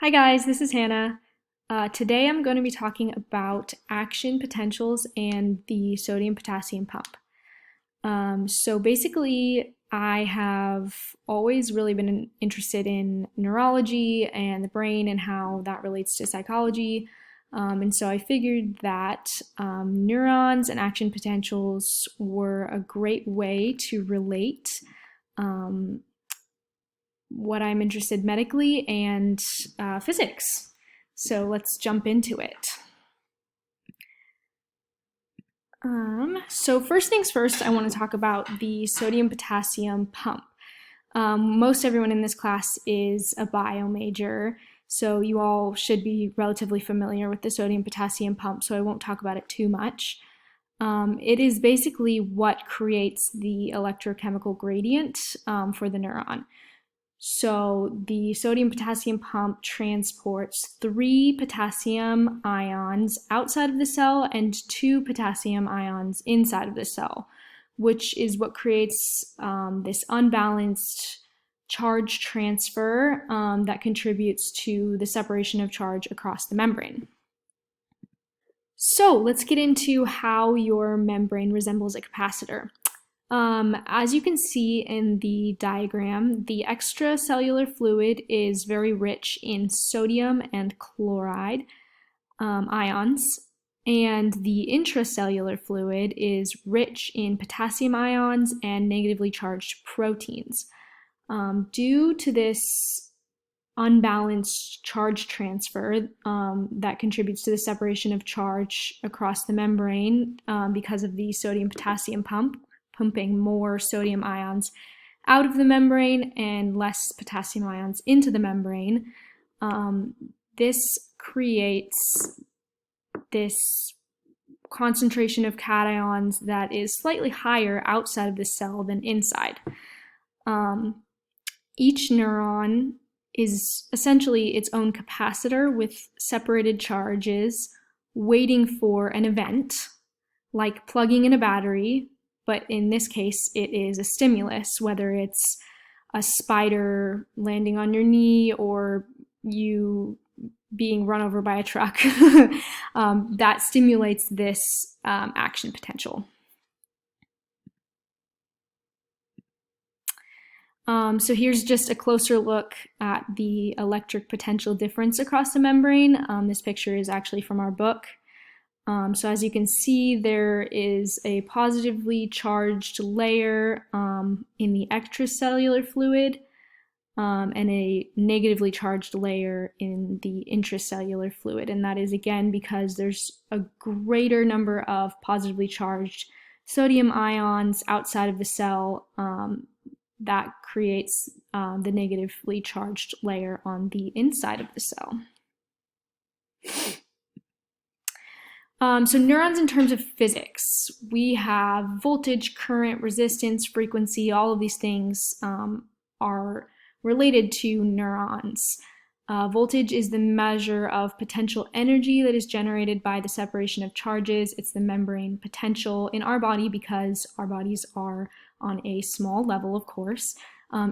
Hi guys, this is Hannah. Today I'm going to be talking about action potentials and the sodium potassium pump. So basically, I have always really been interested in neurology and the brain and how that relates to psychology. And so I figured that neurons and action potentials were a great way to relate um, what I'm interested medically and physics. So let's jump into it. So first things first, I want to talk about the sodium potassium pump. Most everyone in this class is a bio major, so you all should be relatively familiar with the sodium potassium pump, so I won't talk about it too much. It is basically what creates the electrochemical gradient for the neuron. So the sodium potassium pump transports 3 potassium ions outside of the cell and 2 potassium ions inside of the cell, which is what creates this unbalanced charge transfer that contributes to the separation of charge across the membrane. So let's get into how your membrane resembles a capacitor. As you can see in the diagram, the extracellular fluid is very rich in sodium and chloride ions, and the intracellular fluid is rich in potassium ions and negatively charged proteins. Due to this unbalanced charge transfer that contributes to the separation of charge across the membrane because of the sodium potassium pump, pumping more sodium ions out of the membrane and less potassium ions into the membrane. This creates this concentration of cations that is slightly higher outside of the cell than inside. Each neuron is essentially its own capacitor with separated charges waiting for an event, like plugging in a battery, but in this case, it is a stimulus, whether it's a spider landing on your knee or you being run over by a truck. That stimulates this action potential. So here's just a closer look at the electric potential difference across the membrane. This picture is actually from our book. So as you can see, there is a positively charged layer in the extracellular fluid and a negatively charged layer in the intracellular fluid. And that is, again, because there's a greater number of positively charged sodium ions outside of the cell that creates the negatively charged layer on the inside of the cell. So neurons in terms of physics, we have voltage, current, resistance, frequency, all of these things are related to neurons. Voltage is the measure of potential energy that is generated by the separation of charges. It's the membrane potential in our body because our bodies are on a small level, of course.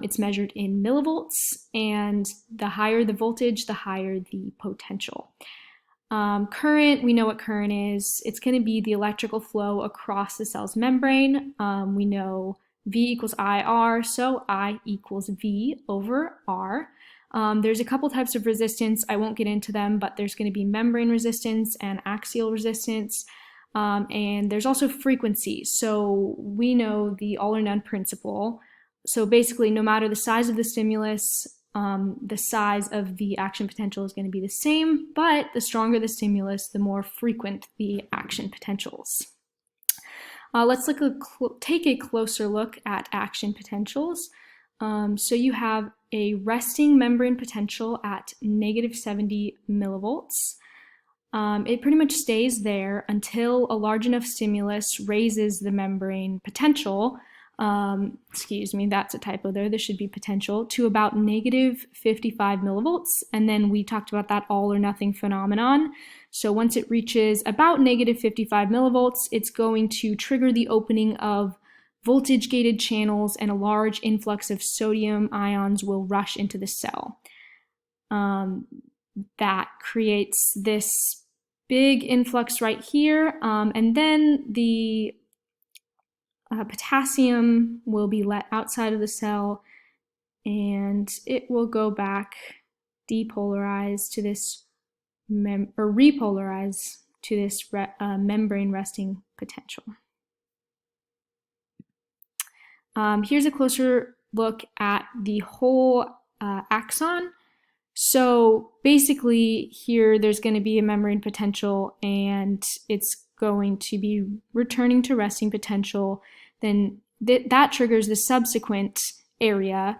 It's measured in millivolts, and the higher the voltage, the higher the potential. Current, we know what current is. It's going to be the electrical flow across the cell's membrane. We know V equals IR, so I equals V over R. There's a couple types of resistance. I won't get into them, but there's going to be membrane resistance and axial resistance. And there's also frequency. So we know the all or none principle. So basically, no matter the size of the stimulus, the size of the action potential is going to be the same, but the stronger the stimulus, the more frequent the action potentials. Let's take a closer look at action potentials. So you have a resting membrane potential at -70 millivolts. It pretty much stays there until a large enough stimulus raises the membrane potential, excuse me, that's a typo there, this should be potential, to about -55 millivolts, and then we talked about that all or nothing phenomenon. So once it reaches about -55 millivolts, it's going to trigger the opening of voltage-gated channels and a large influx of sodium ions will rush into the cell. that creates this big influx right here, and then the potassium will be let outside of the cell, and it will go back, depolarize to this, or repolarize to this membrane resting potential. Here's a closer look at the whole axon. So basically here there's going to be a membrane potential and it's going to be returning to resting potential. Then that triggers the subsequent area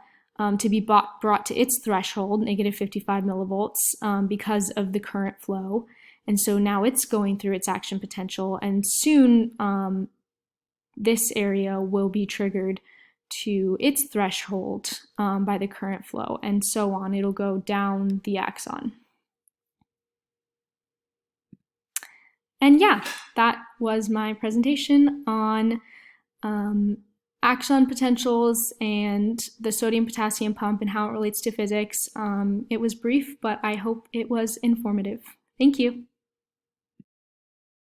to be brought to its threshold, negative 55 millivolts, because of the current flow. And so now it's going through its action potential, and soon this area will be triggered to its threshold by the current flow, and so on. It'll go down the axon. And yeah, that was my presentation on axon potentials and the sodium-potassium pump and how it relates to physics. It was brief, but I hope it was informative. Thank you.